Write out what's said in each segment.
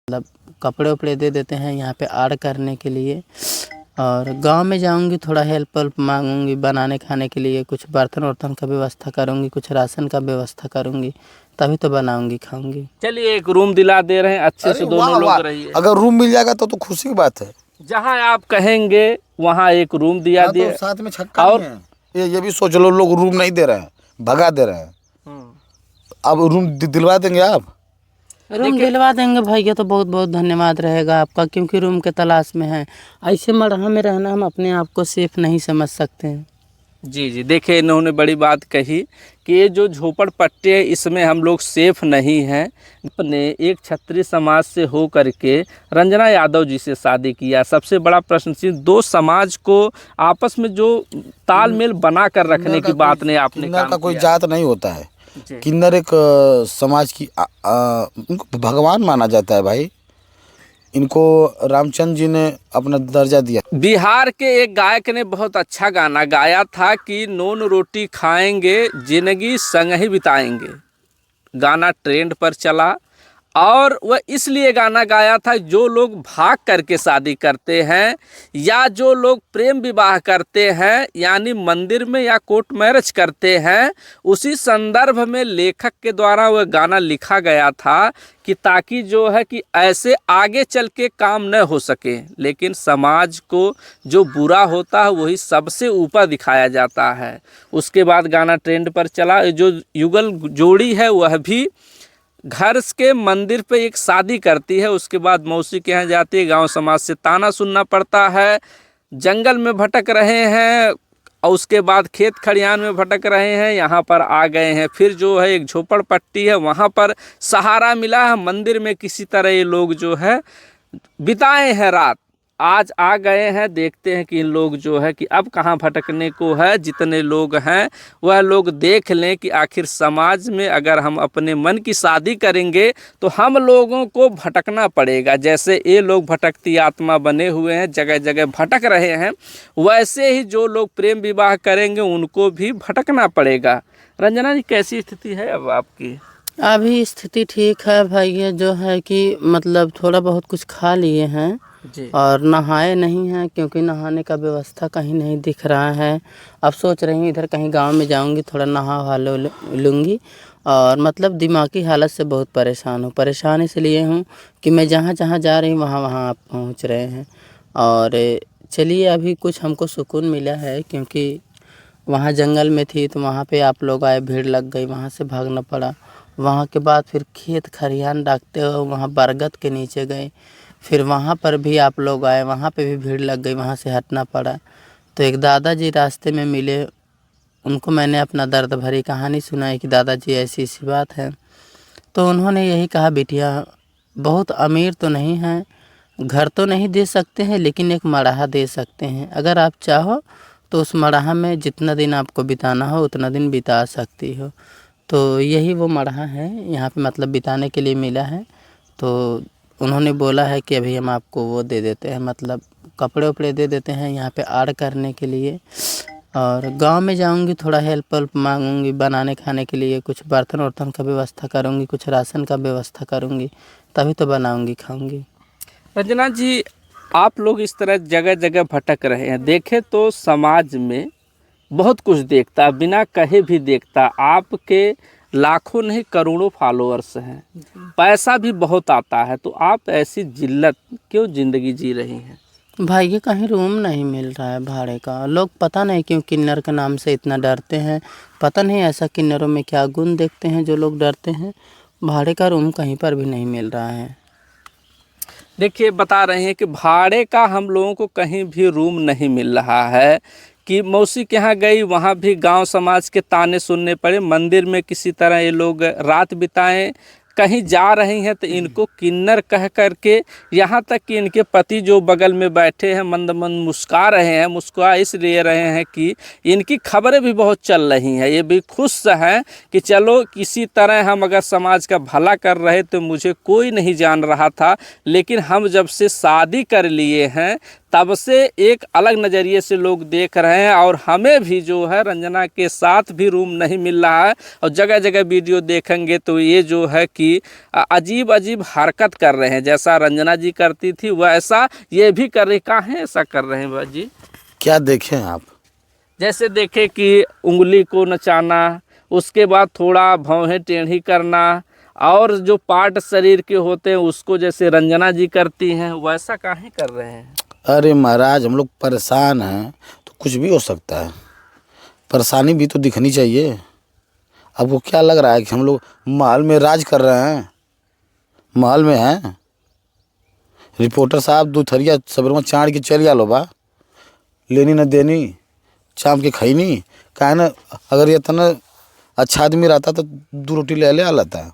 मतलब कपड़े उपड़े दे देते हैं यहाँ पे आड़ करने के लिए। और गांव में जाऊंगी, थोड़ा हेल्प वेल्प मांगूंगी, बनाने खाने के लिए कुछ बर्तन वर्तन का व्यवस्था करूंगी, कुछ राशन का व्यवस्था करूंगी, तभी तो बनाऊंगी खाऊंगी। चलिए एक रूम दिला दे रहे हैं, अच्छे से दोनों लोग रहिए। अगर रूम मिल जाएगा तो खुशी की बात है। जहाँ आप कहेंगे वहाँ एक रूम दिया दिए। तो साथ में छक्का और ये भी सोच लो, लोग रूम नहीं दे रहे हैं, भगा दे रहे हैं। अब रूम दिलवा देंगे आप? रूम दिलवा देंगे भैया, तो बहुत बहुत धन्यवाद रहेगा आपका, क्योंकि रूम के तलाश में है। ऐसे मरहा में रहना हम अपने आप को सेफ नहीं समझ सकते हैं। जी जी, देखिए इन्होंने बड़ी बात कही कि ये जो झोपड़पट्टी है इसमें हम लोग सेफ नहीं हैं। अपने एक क्षत्रिय समाज से हो करके रंजना यादव जी से शादी किया। सबसे बड़ा प्रश्न दो समाज को आपस में जो तालमेल बना कर रखने की बात नहीं आपने किन्नर का कोई जात नहीं होता है। किन्नर एक समाज की उनको भगवान माना जाता है भाई। इनको रामचंद्र जी ने अपना दर्जा दिया। बिहार के एक गायक ने बहुत अच्छा गाना गाया था कि नून रोटी खाएंगे जिंदगी संग ही बिताएंगे। गाना ट्रेंड पर चला और वह इसलिए गाना गाया था, जो लोग भाग करके शादी करते हैं या जो लोग प्रेम विवाह करते हैं यानी मंदिर में या कोर्ट मैरिज करते हैं, उसी संदर्भ में लेखक के द्वारा वह गाना लिखा गया था कि ताकि जो है कि ऐसे आगे चल के काम न हो सके। लेकिन समाज को जो बुरा होता है वही सबसे ऊपर दिखाया जाता है। उसके बाद गाना ट्रेंड पर चला। जो युगल जोड़ी है वह भी घर के मंदिर पे एक शादी करती है, उसके बाद मौसी के यहाँ जाती है, गांव समाज से ताना सुनना पड़ता है, जंगल में भटक रहे हैं और उसके बाद खेत खलिहान में भटक रहे हैं, यहाँ पर आ गए हैं। फिर जो है एक झोपड़पट्टी है, वहाँ पर सहारा मिला है, मंदिर में किसी तरह ये लोग जो है बिताए हैं रात। आज आ गए हैं, देखते हैं कि इन लोग जो है कि अब कहाँ भटकने को है। जितने लोग हैं वह लोग देख लें कि आखिर समाज में अगर हम अपने मन की शादी करेंगे तो हम लोगों को भटकना पड़ेगा। जैसे ये लोग भटकती आत्मा बने हुए हैं, जगह जगह भटक रहे हैं, वैसे ही जो लोग प्रेम विवाह करेंगे उनको भी भटकना पड़ेगा। रंजना जी, कैसी स्थिति है अब आपकी? अभी स्थिति ठीक है भैया, जो है कि मतलब थोड़ा बहुत कुछ खा लिए हैं और नहाए नहीं हैं, क्योंकि नहाने का व्यवस्था कहीं नहीं दिख रहा है। अब सोच रही हूँ इधर कहीं गांव में जाऊंगी, थोड़ा नहा वहा लूँगी। और मतलब दिमागी हालत से बहुत परेशान हूँ। परेशान इसलिए हूँ कि मैं जहाँ जहाँ जा रही हूँ वहाँ वहाँ आप पहुँच रहे हैं। और चलिए अभी कुछ हमको सुकून मिला है, क्योंकि वहाँ जंगल में थी तो वहाँ पे आप लोग आए, भीड़ लग गई, वहाँ से भागना पड़ा। वहाँ के बाद फिर खेत खलिहान डाकते हुए वहाँ बरगद के नीचे गए, फिर वहाँ पर भी आप लोग आए, वहाँ पे भी भीड़ लग गई, वहाँ से हटना पड़ा। तो एक दादाजी रास्ते में मिले, उनको मैंने अपना दर्द भरी कहानी सुनाई कि दादाजी ऐसी ऐसी बात है। तो उन्होंने यही कहा, बिटिया बहुत अमीर तो नहीं हैं, घर तो नहीं दे सकते हैं, लेकिन एक मड़ाहा दे सकते हैं। अगर आप चाहो तो उस मड़ाहा में जितना दिन आपको बिताना हो उतना दिन बिता सकती हो। तो यही वो मड़ाहा है, यहाँ पे मतलब बिताने के लिए मिला है। तो उन्होंने बोला है कि अभी हम आपको वो दे देते हैं, मतलब कपड़े उपड़े दे देते हैं यहाँ पे आड़ करने के लिए। और गांव में जाऊंगी, थोड़ा हेल्प वेल्प मांगूंगी, बनाने खाने के लिए कुछ बर्तन वर्तन का व्यवस्था करूंगी, कुछ राशन का व्यवस्था करूंगी, तभी तो बनाऊंगी खाऊंगी। रंजना जी, आप लोग इस तरह जगह जगह भटक रहे हैं, देखें तो समाज में बहुत कुछ देखता, बिना कहे भी देखता। आपके लाखों नहीं करोड़ों फॉलोअर्स हैं, पैसा भी बहुत आता है, तो आप ऐसी जिल्लत क्यों ज़िंदगी जी रही हैं? भाई ये कहीं रूम नहीं मिल रहा है भाड़े का। लोग पता नहीं क्यों किन्नर के नाम से इतना डरते हैं, पता नहीं ऐसा किन्नरों में क्या गुण देखते हैं जो लोग डरते हैं। भाड़े का रूम कहीं पर भी नहीं मिल रहा है। देखिए, बता रहे हैं कि भाड़े का हम लोगों को कहीं भी रूम नहीं मिल रहा है। कि मौसी के यहाँ गई, वहाँ भी गांव समाज के ताने सुनने पड़े, मंदिर में किसी तरह ये लोग रात बिताएं, कहीं जा रही हैं तो इनको किन्नर कह करके, यहाँ तक कि इनके पति जो बगल में बैठे हैं मंद मंद मुस्कुरा रहे हैं। मुस्कुरा इसलिए रहे हैं कि इनकी खबरें भी बहुत चल रही हैं, ये भी खुश हैं कि चलो किसी तरह हम अगर समाज का भला कर रहे तो मुझे कोई नहीं जान रहा था, लेकिन हम जब से शादी कर लिए हैं तब से एक अलग नज़रिए से लोग देख रहे हैं। और हमें भी जो है रंजना के साथ भी रूम नहीं मिल रहा है, और जगह जगह वीडियो देखेंगे तो ये जो है कि कि अजीब अजीब हरकत कर रहे हैं, जैसा रंजना जी करती थी वैसा ये भी कर रहे। काहे ऐसा कर रहे हैं बाजी? क्या देखें आप? जैसे देखे कि उंगली को नचाना, उसके बाद थोड़ा भौहें टेढ़ी करना, और जो पार्ट शरीर के होते हैं उसको जैसे रंजना जी करती हैं वैसा काहे कर रहे हैं? अरे महाराज, हम लोग परेशान हैं तो कुछ भी हो सकता है, परेशानी भी तो दिखनी चाहिए। आपको क्या लग रहा है कि हम लोग महल में राज कर रहे हैं? महल में हैं? रिपोर्टर साहब दो थरिया सबरमा चाड़ के चल लो बा, लेनी न देनी, शाम के खैनी काहे ना। अगर ये इतना अच्छा आदमी रहता तो 2 रोटी ले आ लेता।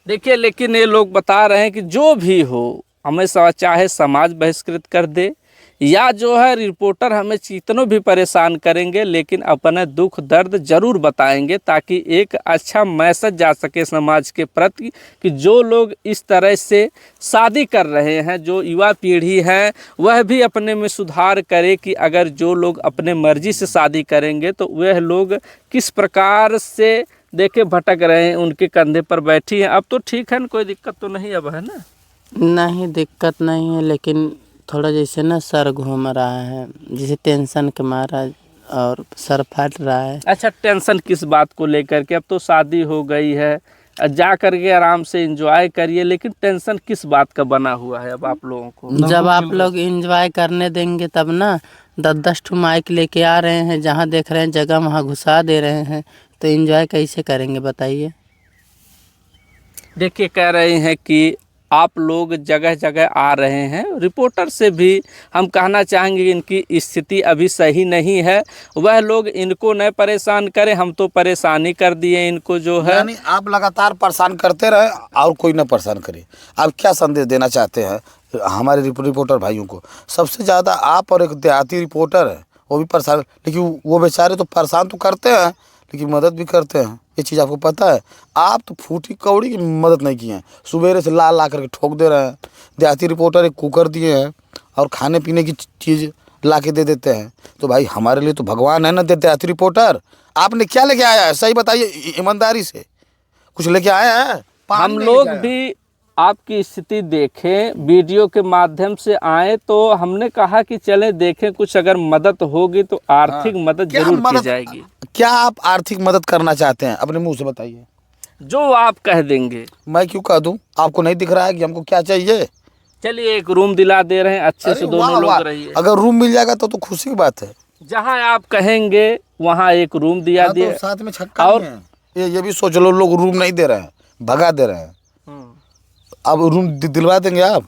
देखिए, लेकिन ये लोग बता रहे हैं कि जो भी हो, हमें चाहे समाज बहिष्कृत कर दे या जो है रिपोर्टर हमें कितनों भी परेशान करेंगे, लेकिन अपने दुख दर्द जरूर बताएंगे ताकि एक अच्छा मैसेज जा सके समाज के प्रति कि जो लोग इस तरह से शादी कर रहे हैं, जो युवा पीढ़ी है वह भी अपने में सुधार करे कि अगर जो लोग अपने मर्जी से शादी करेंगे तो वह लोग किस प्रकार से देखे भटक रहे हैं, उनके कंधे पर बैठी हैं। अब तो ठीक है ना, कोई दिक्कत तो नहीं अब, है ना? नहीं, दिक्कत नहीं है, लेकिन थोड़ा जैसे ना सर घूम रहा है, जैसे टेंशन के मारा, और सर फट रहा है। अच्छा, टेंशन किस बात को लेकर के? अब तो शादी हो गई है, जा करके आराम से एंजॉय करिए, लेकिन टेंशन किस बात का बना हुआ है अब आप लोगों को? जब आप लोग एंजॉय करने देंगे तब ना। 10-10 ठो माइक लेके आ रहे हैं, जहाँ देख रहे हैं जगह वहाँ घुसा दे रहे हैं, तो एंजॉय कैसे करेंगे बताइए? देखिए, कह रहे हैं कि आप लोग जगह जगह आ रहे हैं। रिपोर्टर से भी हम कहना चाहेंगे कि इनकी स्थिति अभी सही नहीं है, वह लोग इनको न परेशान करें, हम तो परेशानी कर दिए इनको जो है। यानी आप लगातार परेशान करते रहे और कोई ना परेशान करे। आप क्या संदेश देना चाहते हैं हमारे रिपोर्टर भाइयों को? सबसे ज़्यादा आप और एक देहाती रिपोर्टर है, वो भी परेशान, लेकिन वो बेचारे तो परेशान तो करते हैं लेकिन मदद भी करते हैं। ये चीज़ आपको पता है? आप तो फूटी कौड़ी की मदद नहीं किए हैं, सुबेरे से ला करके ठोक दे रहे हैं। देहाती रिपोर्टर एक कुकर दिए हैं और खाने पीने की चीज़ ला के दे देते हैं। तो भाई हमारे लिए तो भगवान है ना देहाती रिपोर्टर। आपने क्या लेके आया है, सही बताइए ईमानदारी से? कुछ लेके आया है? हम लोग भी आपकी स्थिति देखें, वीडियो के माध्यम से आए, तो हमने कहा कि चले देखें, कुछ अगर मदद होगी तो आर्थिक मदद जरूर की जाएगी। क्या आप आर्थिक मदद करना चाहते हैं? अपने मुंह से बताइए। जो आप कह देंगे। मैं क्यों कह दूं? आपको नहीं दिख रहा है कि हमको क्या चाहिए? चलिए, एक रूम दिला दे रहे हैं, अच्छे से दोनों लोग रहिए। अगर रूम मिल जाएगा तो खुशी की बात है। जहाँ आप कहेंगे वहाँ एक रूम दिया दिए। तो साथ में छक्का और ये भी सोच लो, लोग रूम नहीं दे रहे हैं, भगा दे रहे हैं। अब रूम दिलवा देंगे आप?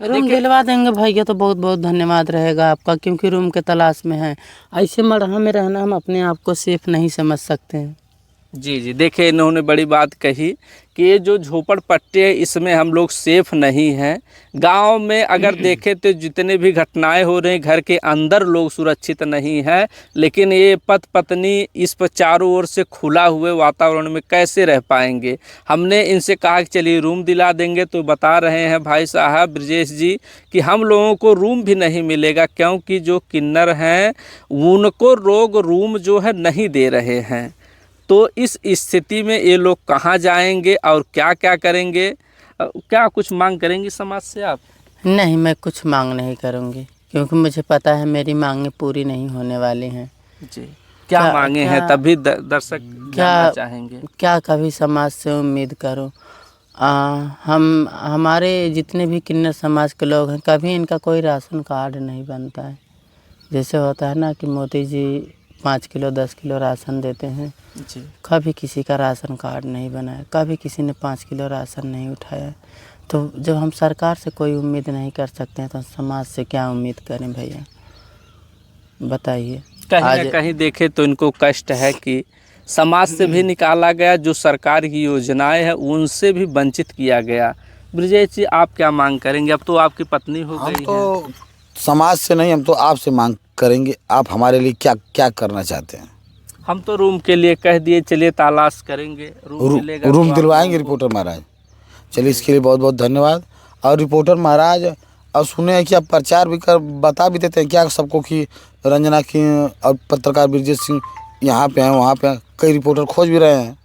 रूम दिलवा देंगे भैया, तो बहुत बहुत धन्यवाद रहेगा आपका, क्योंकि रूम के तलाश में है। ऐसे मरहा में रहना हम अपने आप को सेफ नहीं समझ सकते हैं। जी जी, देखिए इन्होंने बड़ी बात कही कि ये जो झोपड़पट्टी है इसमें हम लोग सेफ नहीं हैं। गांव में अगर देखें तो जितने भी घटनाएं हो रही, घर के अंदर लोग सुरक्षित नहीं हैं, लेकिन ये पति पत्नी इस पर चारों ओर से खुला हुए वातावरण में कैसे रह पाएंगे? हमने इनसे कहा कि चलिए रूम दिला देंगे, तो बता रहे हैं भाई साहब ब्रजेश जी कि हम लोगों को रूम भी नहीं मिलेगा, क्योंकि जो किन्नर हैं उनको लोग रूम जो है नहीं दे रहे हैं। तो इस स्थिति में ये लोग कहाँ जाएंगे और क्या क्या करेंगे? क्या कुछ मांग करेंगे समाज से आप? नहीं, मैं कुछ मांग नहीं करूँगी, क्योंकि मुझे पता है मेरी मांगें पूरी नहीं होने वाली हैं। जी, क्या मांगे हैं तभी दर्शक जानना चाहेंगे। क्या कभी समाज से उम्मीद करूँ? हमारे जितने भी किन्नर समाज के लोग हैं, कभी इनका कोई राशन कार्ड नहीं बनता है। जैसे होता है ना कि Modi ji 5 kilo 10 kilo ration देते हैं जी, कभी किसी का राशन कार्ड नहीं बनाया, कभी किसी ने 5 किलो राशन नहीं उठाया। तो जब हम सरकार से कोई उम्मीद नहीं कर सकते हैं तो समाज से क्या उम्मीद करें भैया, बताइए? कहीं ना कहीं देखे तो इनको कष्ट है कि समाज से भी निकाला गया, जो सरकार की योजनाएं हैं उनसे भी वंचित किया गया। ब्रजेश जी, आप क्या मांग करेंगे? अब तो आपकी पत्नी हो गई है। हम तो समाज से नहीं, हम तो आपसे मांग करेंगे। आप हमारे लिए क्या क्या करना चाहते हैं? हम तो रूम के लिए कह दिए, चलिए तलाश करेंगे, रूम दिलवाएंगे रिपोर्टर महाराज। चलिए, इसके लिए बहुत बहुत धन्यवाद। और रिपोर्टर महाराज, और सुने हैं कि आप प्रचार भी बता भी देते हैं क्या सबको कि रंजना की और पत्रकार ब्रजेश सिंह यहाँ पे हैं, वहाँ पे हैं। कई रिपोर्टर खोज भी रहे हैं।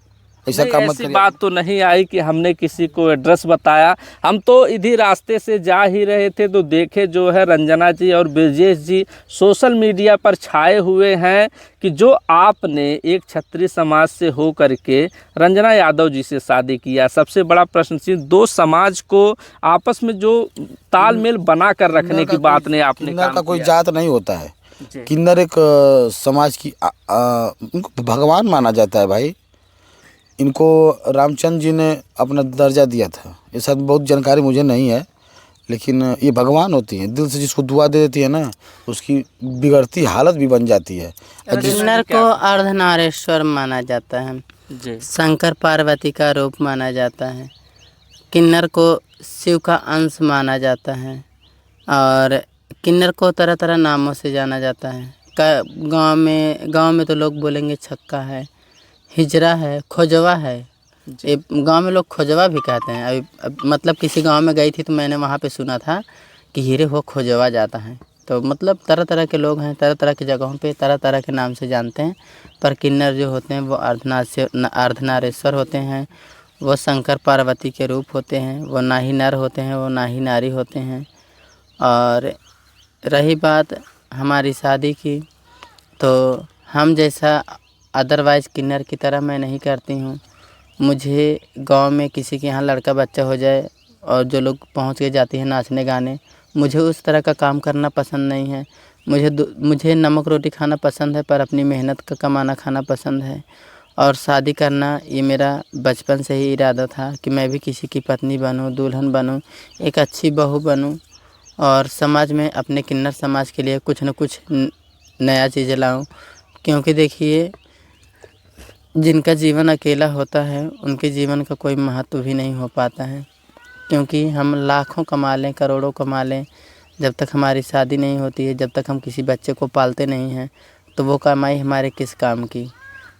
ऐसा नहीं, काम मत ऐसी करिए। बात तो नहीं आई कि हमने किसी को एड्रेस बताया। हम तो इधर रास्ते से जा ही रहे थे तो देखे जो है रंजना जी और ब्रजेश जी सोशल मीडिया पर छाए हुए हैं कि जो आपने एक क्षत्रिय समाज से हो करके रंजना यादव जी से शादी किया। सबसे बड़ा प्रश्न थी, दो समाज को आपस में जो तालमेल बना कर रखने की बात ने आपने किन्नर काम का कोई किया। जात नहीं होता है। जी। किन्नर एक समाज की उनको भगवान माना जाता है भाई। इनको रामचंद्र जी ने अपना दर्जा दिया था। ये सब बहुत जानकारी मुझे नहीं है, लेकिन ये भगवान होती हैं। दिल से जिसको दुआ दे देती है ना, उसकी बिगड़ती हालत भी बन जाती है। किन्नर को अर्धनारेश्वर माना जाता है, जी। शंकर पार्वती का रूप माना जाता है। किन्नर को शिव का अंश माना जाता है और किन्नर को तरह तरह नामों से जाना जाता है। गांव में तो लोग बोलेंगे छक्का है, हिजरा है, खोजवा है। ये गांव में लोग खोजवा भी कहते हैं। अब मतलब किसी गांव में गई थी तो मैंने वहाँ पे सुना था कि हीरे हो खोजवा जाता है। तो मतलब तरह तरह के लोग हैं, तरह तरह की जगहों पे तरह तरह के नाम से जानते हैं। पर किन्नर जो होते हैं वो अर्धनारेश्वर होते हैं। वो शंकर पार्वती के रूप होते हैं। वो ना ही नर होते हैं, वो ना ही नारी होते हैं। और रही बात हमारी शादी की, तो हम जैसा अदरवाइज़ किन्नर की तरह मैं नहीं करती हूँ। मुझे गांव में किसी के यहाँ लड़का बच्चा हो जाए और जो लोग पहुँच के जाती हैं नाचने गाने, मुझे उस तरह का काम करना पसंद नहीं है। मुझे नमक रोटी खाना पसंद है, पर अपनी मेहनत का कमाना खाना पसंद है। और शादी करना ये मेरा बचपन से ही इरादा था कि मैं भी किसी की पत्नी बनूं, दुल्हन बनूं, एक अच्छी बहू बनूं और समाज में अपने किन्नर समाज के लिए कुछ न कुछ नया चीज़ें लाऊं। क्योंकि देखिए, जिनका जीवन अकेला होता है उनके जीवन का कोई महत्व भी नहीं हो पाता है। क्योंकि हम लाखों कमा लें, करोड़ों कमा लें, जब तक हमारी शादी नहीं होती है, जब तक हम किसी बच्चे को पालते नहीं हैं, तो वो कमाई हमारे किस काम की।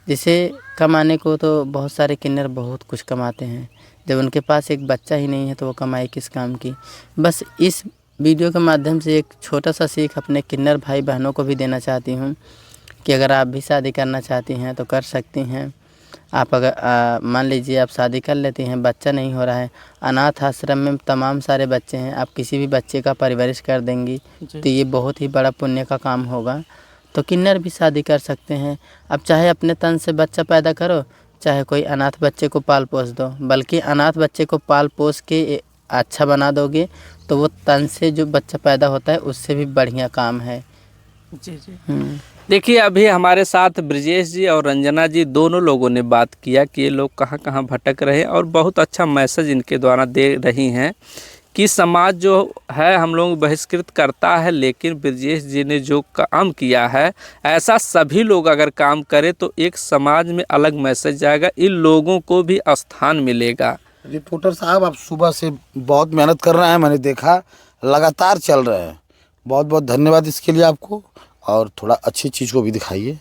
जिसे कमाने को तो बहुत सारे किन्नर बहुत कुछ कमाते हैं, जब उनके पास एक बच्चा ही नहीं है तो वो कमाई किस काम की। बस इस वीडियो के माध्यम से एक छोटा सा सीख अपने किन्नर भाई बहनों को भी देना चाहती हूँ कि अगर आप भी शादी करना चाहती हैं तो कर सकती हैं। आप अगर मान लीजिए आप शादी कर लेती हैं, बच्चा नहीं हो रहा है, अनाथ आश्रम में तमाम सारे बच्चे हैं, आप किसी भी बच्चे का परवरिश कर देंगी तो ये बहुत ही बड़ा पुण्य का काम होगा। तो किन्नर भी शादी कर सकते हैं। अब चाहे अपने तन से बच्चा पैदा करो, चाहे कोई अनाथ बच्चे को पाल पोस दो, बल्कि अनाथ बच्चे को पाल पोस के अच्छा बना दोगे तो वो तन से जो बच्चा पैदा होता है उससे भी बढ़िया काम है। जी जी। देखिए, अभी हमारे साथ ब्रजेश जी और रंजना जी दोनों लोगों ने बात किया कि ये लोग कहाँ कहाँ भटक रहे हैं और बहुत अच्छा मैसेज इनके द्वारा दे रही हैं कि समाज जो है हम लोग बहिष्कृत करता है, लेकिन ब्रजेश जी ने जो काम किया है ऐसा सभी लोग अगर काम करें तो एक समाज में अलग मैसेज जाएगा, इन लोगों को भी स्थान मिलेगा। रिपोर्टर साहब, आप सुबह से बहुत मेहनत कर रहे हैं, मैंने देखा लगातार चल रहे हैं। बहुत बहुत धन्यवाद इसके लिए आपको, और थोड़ा अच्छी चीज़ को भी दिखाइए।